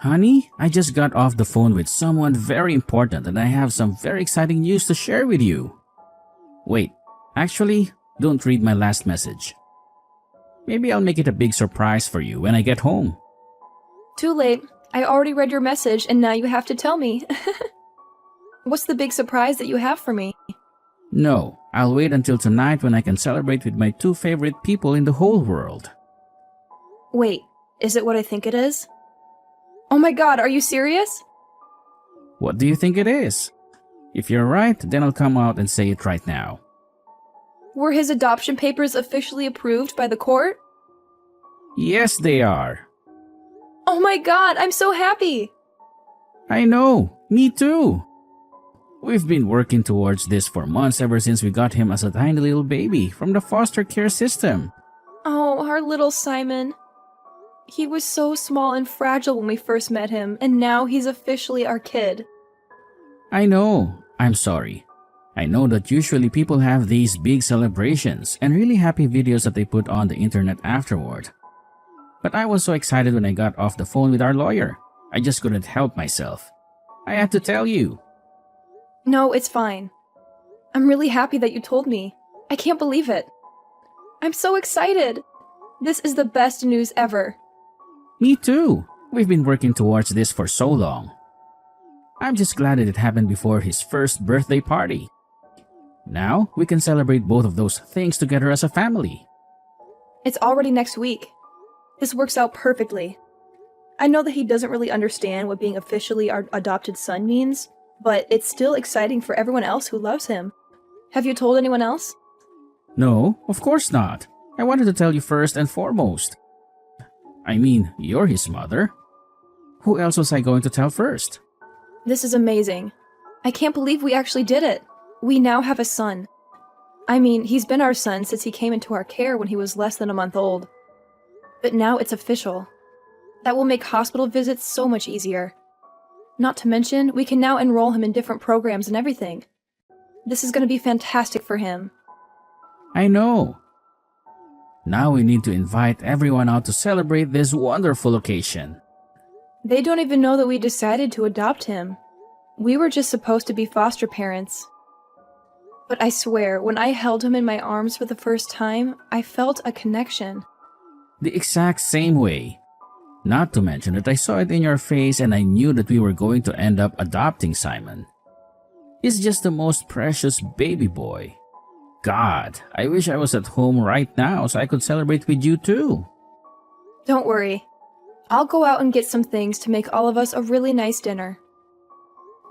Honey, I just got off the phone with someone very important and I have some very exciting news to share with you. Wait, actually, don't read my last message. Maybe I'll make it a big surprise for you when I get home. Too late. I already read your message and now you have to tell me. What's the big surprise that you have for me? No, I'll wait until tonight when I can celebrate with my two favorite people in the whole world. Wait, is it what I think it is? Oh my god, are you serious? What do you think it is? If you're right, then I'll come out and say it right now. Were his adoption papers officially approved by the court? Yes, they are. Oh my god, I'm so happy! I know, me too. We've been working towards this for months ever since we got him as a tiny little baby from the foster care system. Oh, our little Simon. He was so small and fragile when we first met him, and now he's officially our kid. I know, I'm sorry. I know that usually people have these big celebrations and really happy videos that they put on the internet afterward. But I was so excited when I got off the phone with our lawyer. I just couldn't help myself. I had to tell you. No, it's fine. I'm really happy that you told me. I can't believe it. I'm so excited. This is the best news ever. Me too. We've been working towards this for so long. I'm just glad that it happened before his first birthday party. Now, we can celebrate both of those things together as a family. It's already next week. This works out perfectly. I know that he doesn't really understand what being officially our adopted son means, but it's still exciting for everyone else who loves him. Have you told anyone else? No, of course not. I wanted to tell you first and foremost. I mean, you're his mother. Who else was I going to tell first? This is amazing. I can't believe we actually did it. We now have a son. I mean, he's been our son since he came into our care when he was less than a month old. But now it's official. That will make hospital visits so much easier. Not to mention, we can now enroll him in different programs and everything. This is going to be fantastic for him. I know. Now we need to invite everyone out to celebrate this wonderful occasion. They don't even know that we decided to adopt him. We were just supposed to be foster parents. But I swear, when I held him in my arms for the first time, I felt a connection. The exact same way. Not to mention that I saw it in your face and I knew that we were going to end up adopting Simon. He's just the most precious baby boy. God, I wish I was at home right now so I could celebrate with you too. Don't worry. I'll go out and get some things to make all of us a really nice dinner.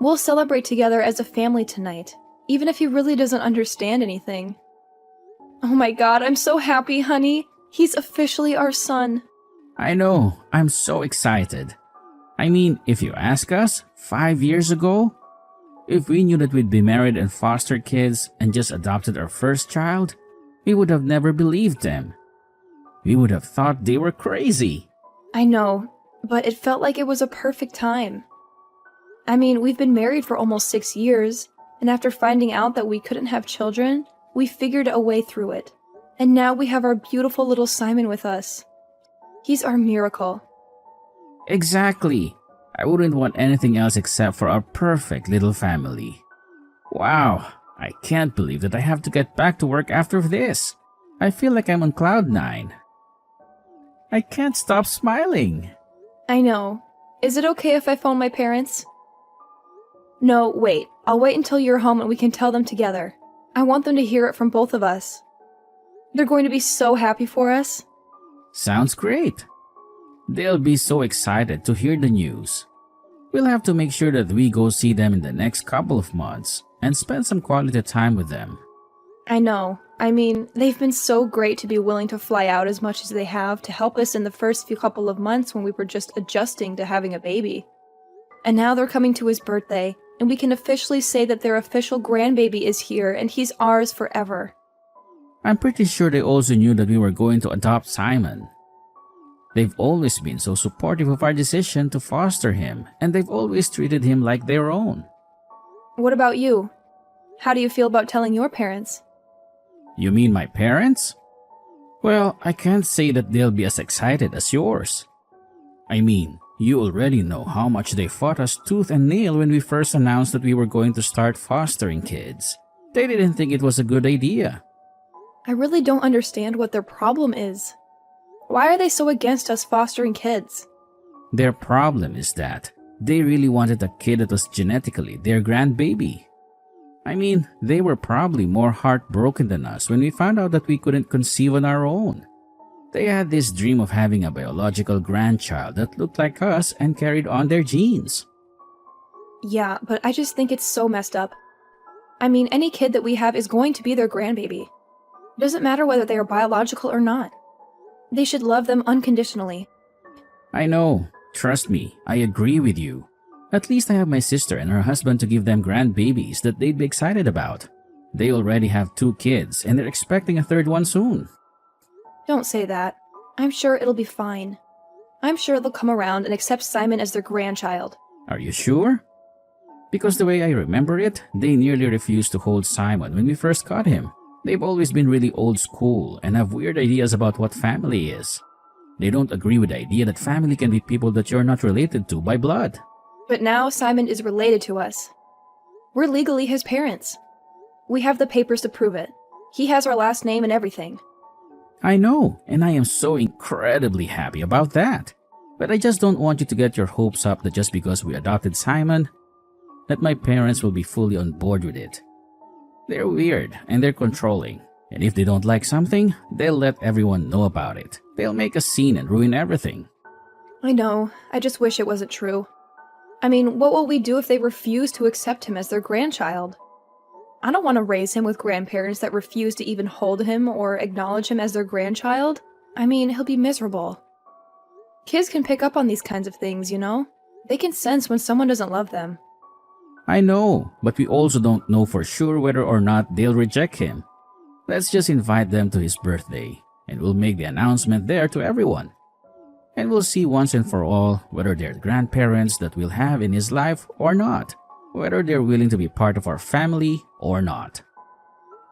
We'll celebrate together as a family tonight, even if he really doesn't understand anything. Oh my god, I'm so happy, honey. He's officially our son. I know, I'm so excited. I mean, if you ask us, 5 years ago, if we knew that we'd be married and foster kids and just adopted our first child, we would have never believed them. We would have thought they were crazy. I know, but it felt like it was a perfect time. I mean, we've been married for almost 6 years, and after finding out that we couldn't have children, we figured a way through it. And now we have our beautiful little Simon with us. He's our miracle. Exactly. I wouldn't want anything else except for our perfect little family. Wow, I can't believe that I have to get back to work after this. I feel like I'm on cloud 9. I can't stop smiling. I know. Is it okay if I phone my parents? No, wait. I'll wait until you're home and we can tell them together. I want them to hear it from both of us. They're going to be so happy for us. Sounds great. They'll be so excited to hear the news. We'll have to make sure that we go see them in the next couple of months and spend some quality time with them. I know. I mean, they've been so great to be willing to fly out as much as they have to help us in the first few couple of months when we were just adjusting to having a baby. And now they're coming to his birthday, and we can officially say that their official grandbaby is here and he's ours forever. I'm pretty sure they also knew that we were going to adopt Simon. They've always been so supportive of our decision to foster him, and they've always treated him like their own. What about you? How do you feel about telling your parents? You mean my parents? Well, I can't say that they'll be as excited as yours. I mean, You already know how much they fought us tooth and nail when we first announced that we were going to start fostering kids. They didn't think it was a good idea. I really don't understand what their problem is. Why are they so against us fostering kids? Their problem is that they really wanted a kid that was genetically their grandbaby. I mean, they were probably more heartbroken than us when we found out that we couldn't conceive on our own. They had this dream of having a biological grandchild that looked like us and carried on their genes. Yeah, but I just think it's so messed up. I mean, any kid that we have is going to be their grandbaby. It doesn't matter whether they are biological or not. They should love them unconditionally. I know. Trust me, I agree with you. At least I have my sister and her husband to give them grandbabies that they'd be excited about. They already have 2 kids and they're expecting a 3rd one soon. Don't say that. I'm sure it'll be fine. I'm sure they'll come around and accept Simon as their grandchild. Are you sure? Because the way I remember it, they nearly refused to hold Simon when we first caught him. They've always been really old school and have weird ideas about what family is. They don't agree with the idea that family can be people that you're not related to by blood. But now Simon is related to us. We're legally his parents. We have the papers to prove it. He has our last name and everything. I know, and I am so incredibly happy about that. But I just don't want you to get your hopes up that just because we adopted Simon, that my parents will be fully on board with it. They're weird and they're controlling. And if they don't like something, they'll let everyone know about it. They'll make a scene and ruin everything. I know. I just wish it wasn't true. I mean, what will we do if they refuse to accept him as their grandchild? I don't want to raise him with grandparents that refuse to even hold him or acknowledge him as their grandchild. I mean, he'll be miserable. Kids can pick up on these kinds of things, you know? They can sense when someone doesn't love them. I know, but we also don't know for sure whether or not they'll reject him. Let's just invite them to his birthday, and we'll make the announcement there to everyone. And we'll see once and for all whether they're grandparents that we'll have in his life or not, whether they're willing to be part of our family or not.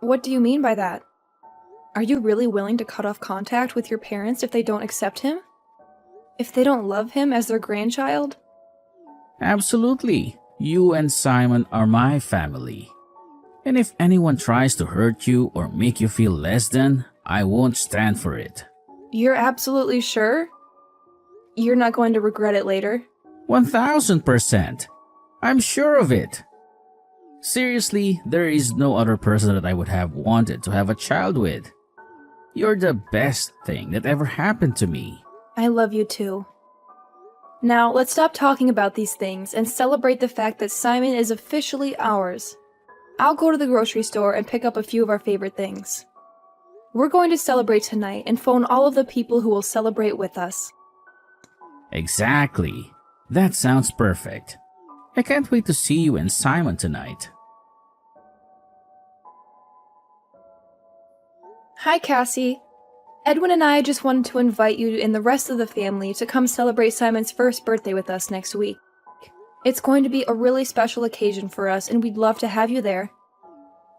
What do you mean by that? Are you really willing to cut off contact with your parents if they don't accept him? If they don't love him as their grandchild? Absolutely. You and Simon are my family. And if anyone tries to hurt you or make you feel less than, I won't stand for it. You're absolutely sure? You're not going to regret it later? 1000%. I'm sure of it. Seriously, there is no other person that I would have wanted to have a child with. You're the best thing that ever happened to me. I love you too. Now, let's stop talking about these things and celebrate the fact that Simon is officially ours. I'll go to the grocery store and pick up a few of our favorite things. We're going to celebrate tonight and phone all of the people who will celebrate with us. Exactly. That sounds perfect. I can't wait to see you and Simon tonight. Hi, Cassie. Edwin and I just wanted to invite you and the rest of the family to come celebrate Simon's first birthday with us next week. It's going to be a really special occasion for us, and we'd love to have you there.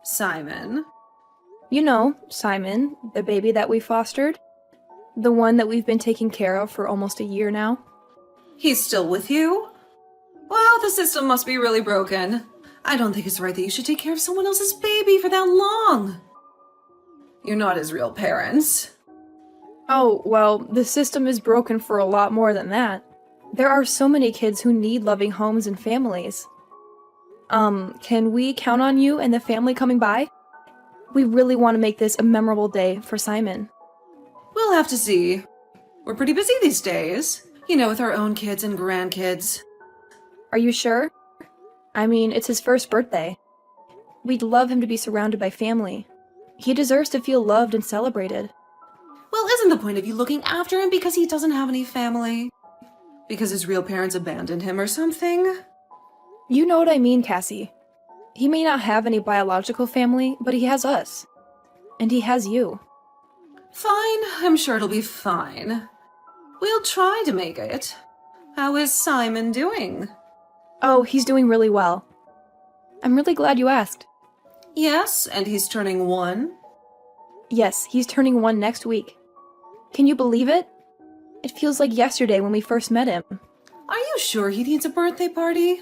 Simon? You know, Simon, the baby that we fostered. The one that we've been taking care of for almost a year now. He's still with you? Wow, the system must be really broken. I don't think it's right that you should take care of someone else's baby for that long. You're not his real parents. Oh, well, the system is broken for a lot more than that. There are so many kids who need loving homes and families. Can we count on you and the family coming by? We really want to make this a memorable day for Simon. We'll have to see. We're pretty busy these days. You know, with our own kids and grandkids. Are you sure? I mean, it's his first birthday. We'd love him to be surrounded by family. He deserves to feel loved and celebrated. Well, isn't the point of you looking after him because he doesn't have any family? Because his real parents abandoned him or something? You know what I mean, Cassie. He may not have any biological family, but he has us. And he has you. Fine, I'm sure it'll be fine. We'll try to make it. How is Simon doing? Oh, he's doing really well. I'm really glad you asked. Yes, and he's turning 1? Yes, he's turning 1 next week. Can you believe it? It feels like yesterday when we first met him. Are you sure he needs a birthday party?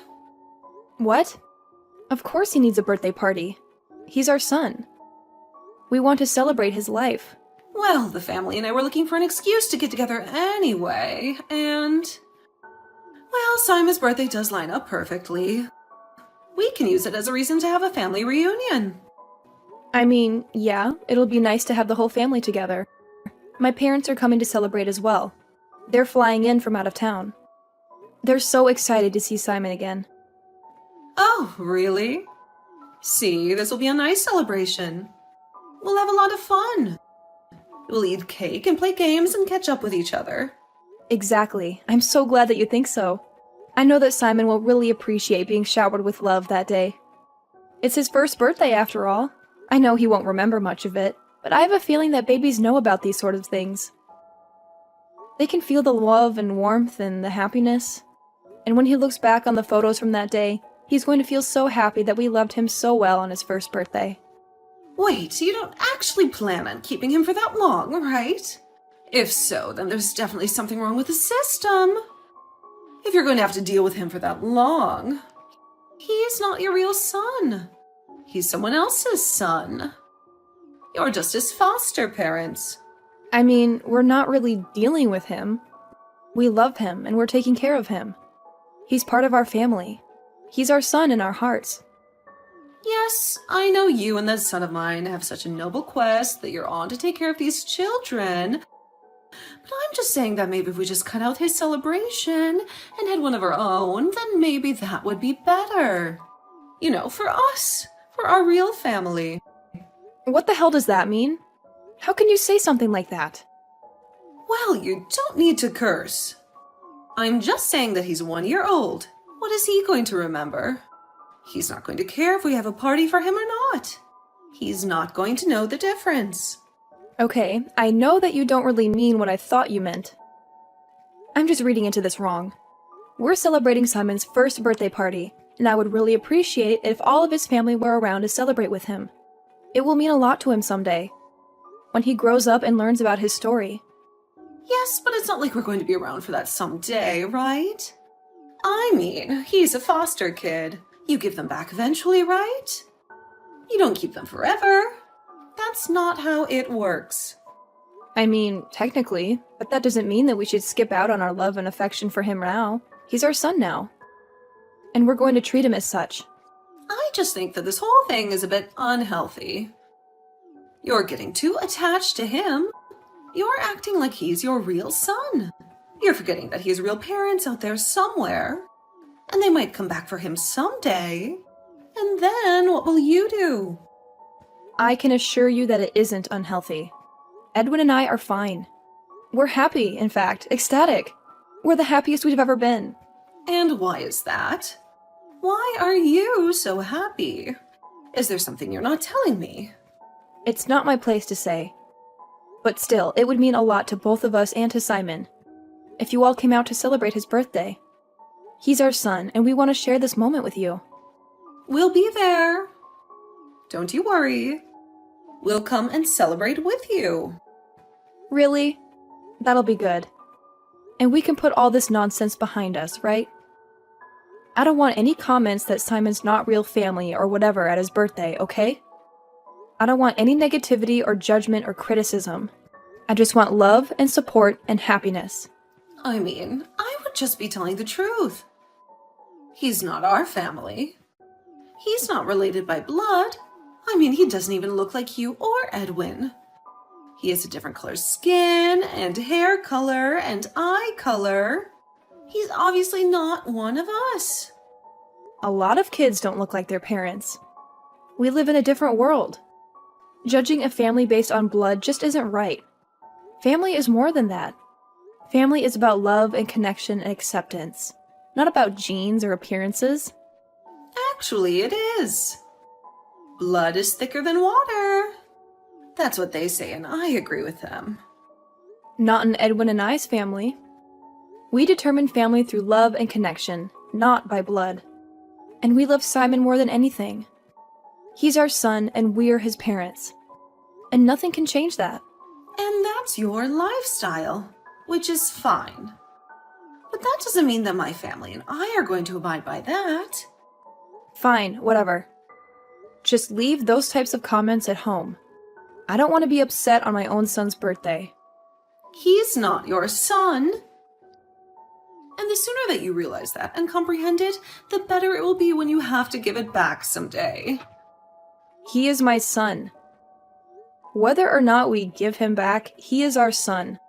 What? Of course he needs a birthday party. He's our son. We want to celebrate his life. Well, the family and I were looking for an excuse to get together anyway, and... Well, Simon's birthday does line up perfectly. We can use it as a reason to have a family reunion. I mean, yeah, it'll be nice to have the whole family together. My parents are coming to celebrate as well. They're flying in from out of town. They're so excited to see Simon again. Oh, really? See, this will be a nice celebration. We'll have a lot of fun. We'll eat cake and play games and catch up with each other. Exactly. I'm so glad that you think so. I know that Simon will really appreciate being showered with love that day. It's his first birthday after all. I know he won't remember much of it, but I have a feeling that babies know about these sort of things. They can feel the love and warmth and the happiness. And when he looks back on the photos from that day, he's going to feel so happy that we loved him so well on his first birthday. Wait, you don't actually plan on keeping him for that long, right? If so, then there's definitely something wrong with the system. If you're going to have to deal with him for that long, he's not your real son. He's someone else's son. You're just his foster parents. I mean, we're not really dealing with him. We love him and we're taking care of him. He's part of our family. He's our son in our hearts. Yes, I know you and that son of mine have such a noble quest that you're on to take care of these children. But I'm just saying that maybe if we just cut out his celebration and had one of our own, then maybe that would be better. You know, for us, for our real family. What the hell does that mean? How can you say something like that? Well, you don't need to curse. I'm just saying that he's 1 year old. What is he going to remember? He's not going to care if we have a party for him or not. He's not going to know the difference. Okay, I know that you don't really mean what I thought you meant. I'm just reading into this wrong. We're celebrating Simon's first birthday party, and I would really appreciate it if all of his family were around to celebrate with him. It will mean a lot to him someday, when he grows up and learns about his story. Yes, but it's not like we're going to be around for that someday, right? I mean, he's a foster kid. You give them back eventually, right? You don't keep them forever. That's not how it works. I mean, technically, but that doesn't mean that we should skip out on our love and affection for him now. He's our son now. And we're going to treat him as such. I just think that this whole thing is a bit unhealthy. You're getting too attached to him. You're acting like he's your real son. You're forgetting that he has real parents out there somewhere. And they might come back for him someday. And then what will you do? I can assure you that it isn't unhealthy. Edwin and I are fine. We're happy, in fact, ecstatic. We're the happiest we've ever been. And why is that? Why are you so happy? Is there something you're not telling me? It's not my place to say. But still, it would mean a lot to both of us and to Simon, if you all came out to celebrate his birthday. He's our son, and we want to share this moment with you. We'll be there. Don't you worry. We'll come and celebrate with you. Really? That'll be good. And we can put all this nonsense behind us, right? I don't want any comments that Simon's not real family or whatever at his birthday, okay? I don't want any negativity or judgment or criticism. I just want love and support and happiness. I mean, I would just be telling the truth. He's not our family. He's not related by blood. I mean, he doesn't even look like you or Edwin. He has a different color skin and hair color and eye color. He's obviously not one of us. A lot of kids don't look like their parents. We live in a different world. Judging a family based on blood just isn't right. Family is more than that. Family is about love and connection and acceptance, not about genes or appearances. Actually, it is. Blood is thicker than water. That's what they say, and I agree with them. Not in Edwin and I's family. We determine family through love and connection, not by blood. And we love Simon more than anything. He's our son, and we're his parents. And nothing can change that. And that's your lifestyle, which is fine. But that doesn't mean that my family and I are going to abide by that. Fine, whatever. Just leave those types of comments at home. I don't want to be upset on my own son's birthday. He's not your son. And the sooner that you realize that and comprehend it, the better it will be when you have to give it back someday. He is my son. Whether or not we give him back, he is our son.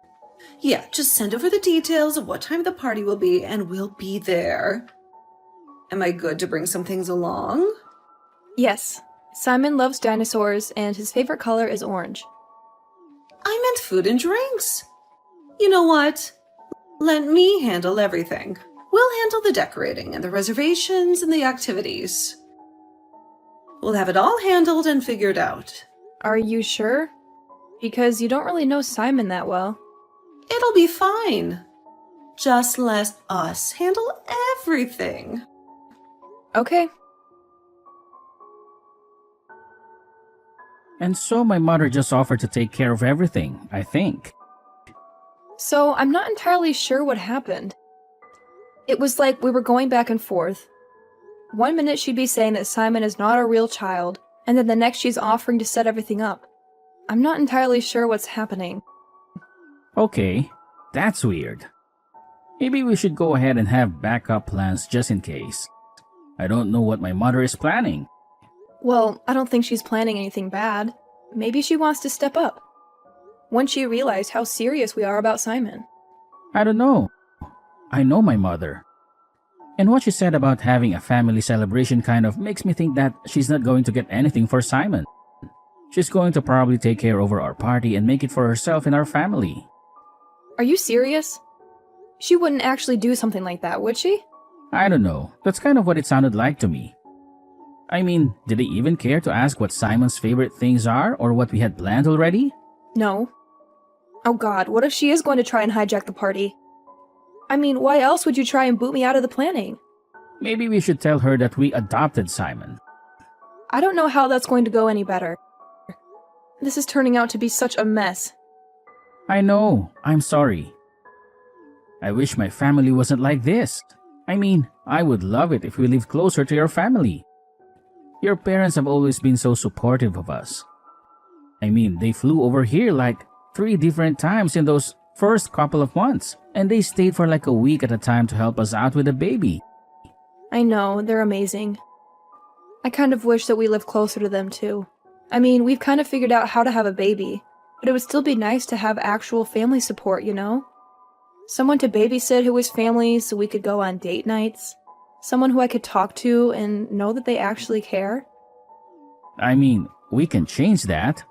Yeah, just send over the details of what time the party will be and we'll be there. Am I good to bring some things along? Yes, Simon loves dinosaurs and his favorite color is orange. I meant food and drinks. You know what? Let me handle everything. We'll handle the decorating and the reservations and the activities. We'll have it all handled and figured out. Are you sure? Because you don't really know Simon that well. It'll be fine. Just let us handle everything. Okay. And so my mother just offered to take care of everything, I think. So I'm not entirely sure what happened. It was like we were going back and forth. One minute she'd be saying that Simon is not a real child, and then the next she's offering to set everything up. I'm not entirely sure what's happening. Okay, that's weird. Maybe we should go ahead and have backup plans just in case. I don't know what my mother is planning. Well, I don't think she's planning anything bad. Maybe she wants to step up. When she realized how serious we are about Simon. I don't know. I know my mother. And what she said about having a family celebration kind of makes me think that she's not going to get anything for Simon. She's going to probably take care over our party and make it for herself and our family. Are you serious? She wouldn't actually do something like that, would she? I don't know. That's kind of what it sounded like to me. I mean, did they even care to ask what Simon's favorite things are or what we had planned already? No. Oh god, what if she is going to try and hijack the party? I mean, why else would you try and boot me out of the planning? Maybe we should tell her that we adopted Simon. I don't know how that's going to go any better. This is turning out to be such a mess. I know. I'm sorry. I wish my family wasn't like this. I mean, I would love it if we lived closer to your family. Your parents have always been so supportive of us. I mean, they flew over here like 3 different times in those first couple of months, and they stayed for like a week at a time to help us out with the baby. I know, they're amazing. I kind of wish that we lived closer to them too. I mean, we've kind of figured out how to have a baby, but it would still be nice to have actual family support, you know? Someone to babysit who was family so we could go on date nights. Someone who I could talk to and know that they actually care. I mean, we can change that.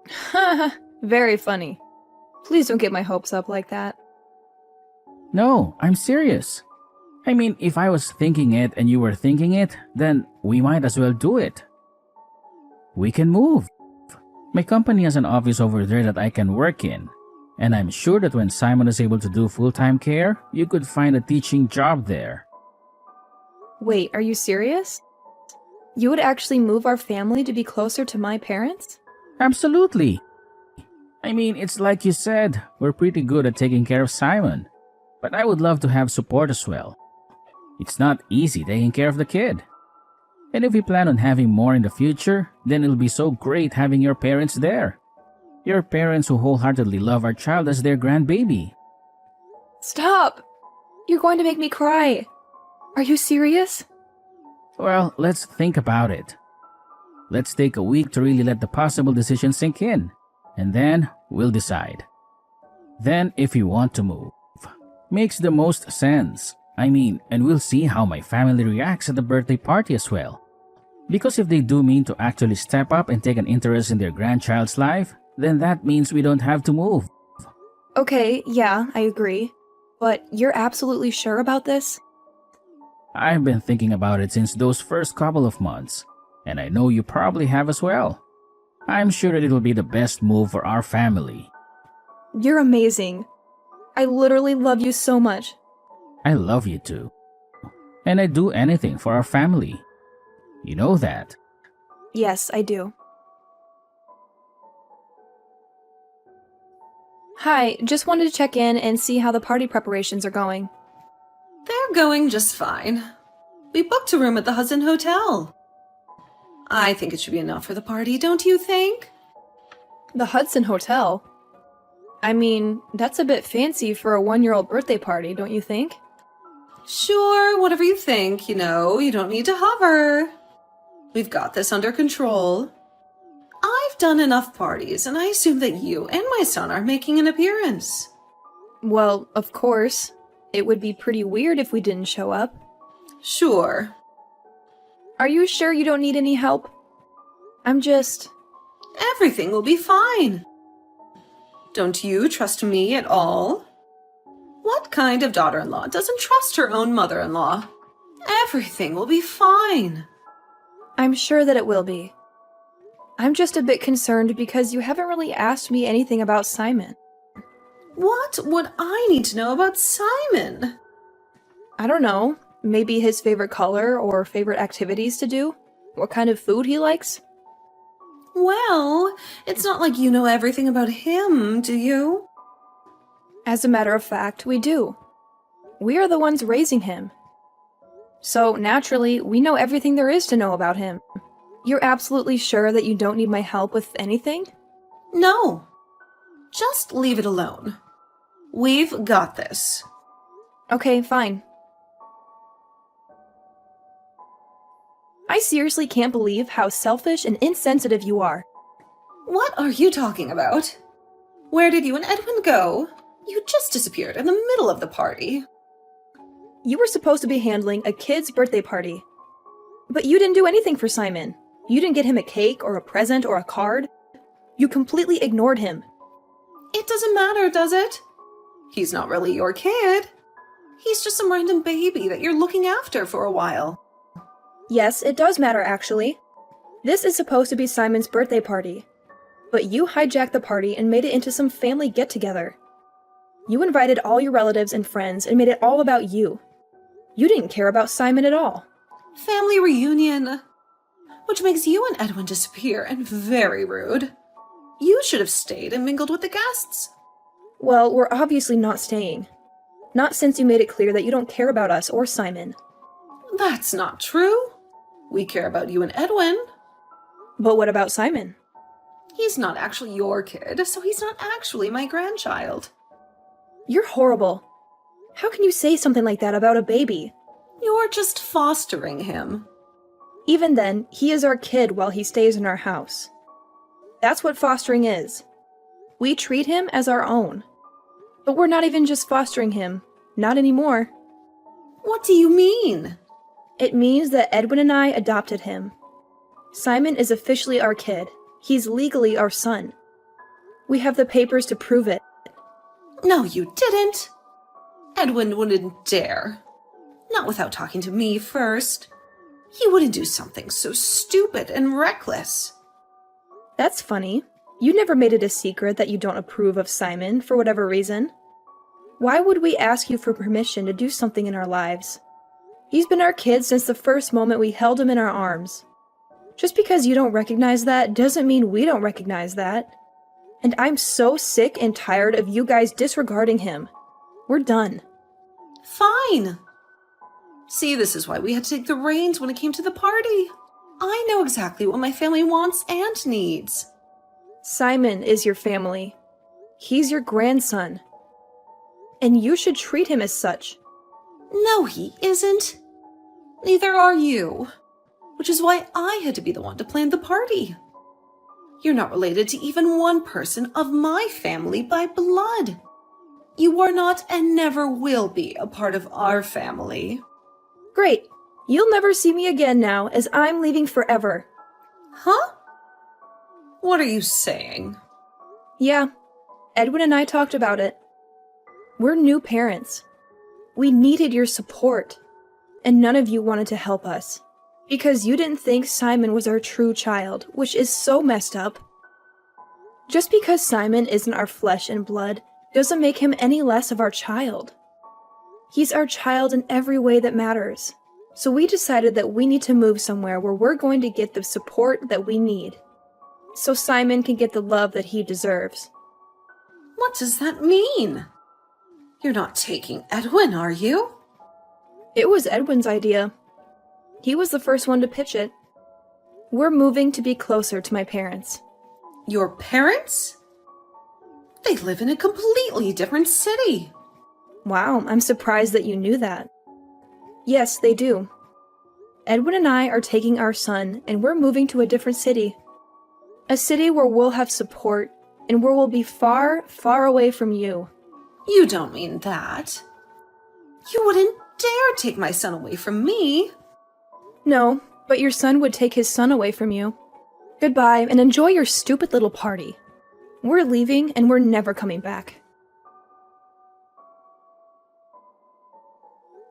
Haha, very funny. Please don't get my hopes up like that. No, I'm serious. I mean, if I was thinking it and you were thinking it, then we might as well do it. We can move. My company has an office over there that I can work in. And I'm sure that when Simon is able to do full-time care, you could find a teaching job there. Wait, are you serious? You would actually move our family to be closer to my parents? Absolutely. I mean, it's like you said, we're pretty good at taking care of Simon. But I would love to have support as well. It's not easy taking care of the kid. And if we plan on having more in the future, then it'll be so great having your parents there. Your parents who wholeheartedly love our child as their grandbaby. Stop! You're going to make me cry. Are you serious? Well, let's think about it. Let's take a week to really let the possible decision sink in. And then we'll decide. Then if you want to move. Makes the most sense. I mean, and we'll see how my family reacts at the birthday party as well. Because if they do mean to actually step up and take an interest in their grandchild's life, then that means we don't have to move. Okay, yeah, I agree. But you're absolutely sure about this? I've been thinking about it since those first couple of months, and I know you probably have as well. I'm sure that it'll be the best move for our family. You're amazing. I literally love you so much. I love you too. And I'd do anything for our family. You know that. Yes, I do. Hi, just wanted to check in and see how the party preparations are going. We're going just fine. We booked a room at the Hudson Hotel. I think it should be enough for the party, don't you think? The Hudson Hotel? I mean, that's a bit fancy for a 1-year-old birthday party, don't you think? Sure, whatever you think, you don't need to hover. We've got this under control. I've done enough parties, and I assume that you and my son are making an appearance. Well, of course. It would be pretty weird if we didn't show up. Sure. Are you sure you don't need any help? Everything will be fine. Don't you trust me at all? What kind of daughter-in-law doesn't trust her own mother-in-law? Everything will be fine. I'm sure that it will be. I'm just a bit concerned because you haven't really asked me anything about Simon. What would I need to know about Simon? I don't know. Maybe his favorite color or favorite activities to do? What kind of food he likes? Well, it's not like you know everything about him, do you? As a matter of fact, we do. We are the ones raising him. So, naturally, we know everything there is to know about him. You're absolutely sure that you don't need my help with anything? No. Just leave it alone. We've got this. Okay, fine. I seriously can't believe how selfish and insensitive you are. What are you talking about? Where did you and Edwin go? You just disappeared in the middle of the party. You were supposed to be handling a kid's birthday party. But you didn't do anything for Simon. You didn't get him a cake or a present or a card. You completely ignored him. It doesn't matter, does it? He's not really your kid. He's just some random baby that you're looking after for a while. Yes, it does matter, actually. This is supposed to be Simon's birthday party. But you hijacked the party and made it into some family get-together. You invited all your relatives and friends and made it all about you. You didn't care about Simon at all. Family reunion. Which makes you and Edwin disappear and very rude. You should have stayed and mingled with the guests. Well, we're obviously not staying. Not since you made it clear that you don't care about us or Simon. That's not true. We care about you and Edwin. But what about Simon? He's not actually your kid, so he's not actually my grandchild. You're horrible. How can you say something like that about a baby? You're just fostering him. Even then, he is our kid while he stays in our house. That's what fostering is. We treat him as our own. But we're not even just fostering him. Not anymore. What do you mean? It means that Edwin and I adopted him. Simon is officially our kid. He's legally our son. We have the papers to prove it. No, you didn't. Edwin wouldn't dare. Not without talking to me first. He wouldn't do something so stupid and reckless. That's funny. You never made it a secret that you don't approve of Simon for whatever reason. Why would we ask you for permission to do something in our lives? He's been our kid since the first moment we held him in our arms. Just because you don't recognize that doesn't mean we don't recognize that. And I'm so sick and tired of you guys disregarding him. We're done. Fine. See, this is why we had to take the reins when it came to the party. I know exactly what my family wants and needs. Simon is your family. He's your grandson. And you should treat him as such. No, he isn't. Neither are you. Which is why I had to be the one to plan the party. You're not related to even one person of my family by blood. You are not and never will be a part of our family. Great. You'll never see me again now, as I'm leaving forever. Huh? What are you saying? Yeah, Edwin and I talked about it. We're new parents. We needed your support, and none of you wanted to help us. Because you didn't think Simon was our true child, which is so messed up. Just because Simon isn't our flesh and blood doesn't make him any less of our child. He's our child in every way that matters. So we decided that we need to move somewhere where we're going to get the support that we need. So Simon can get the love that he deserves. What does that mean? You're not taking Edwin, are you? It was Edwin's idea. He was the first one to pitch it. We're moving to be closer to my parents. Your parents? They live in a completely different city. Wow, I'm surprised that you knew that. Yes, they do. Edwin and I are taking our son, and we're moving to a different city. A city where we'll have support, and where we'll be far, far away from you. You don't mean that. You wouldn't dare take my son away from me. No, but your son would take his son away from you. Goodbye, and enjoy your stupid little party. We're leaving, and we're never coming back.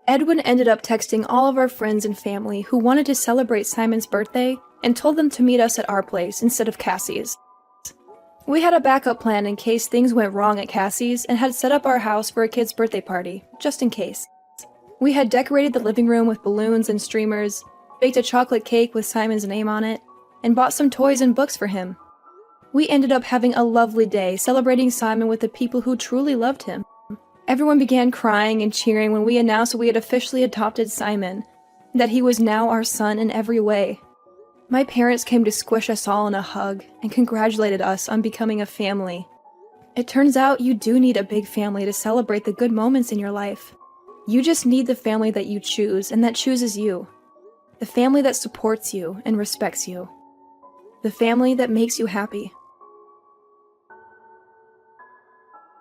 Edwin ended up texting all of our friends and family who wanted to celebrate Simon's birthday and told them to meet us at our place instead of Cassie's. We had a backup plan in case things went wrong at Cassie's and had set up our house for a kid's birthday party, just in case. We had decorated the living room with balloons and streamers, baked a chocolate cake with Simon's name on it, and bought some toys and books for him. We ended up having a lovely day celebrating Simon with the people who truly loved him. Everyone began crying and cheering when we announced we had officially adopted Simon, that he was now our son in every way. My parents came to squish us all in a hug and congratulated us on becoming a family. It turns out you do need a big family to celebrate the good moments in your life. You just need the family that you choose and that chooses you. The family that supports you and respects you. The family that makes you happy.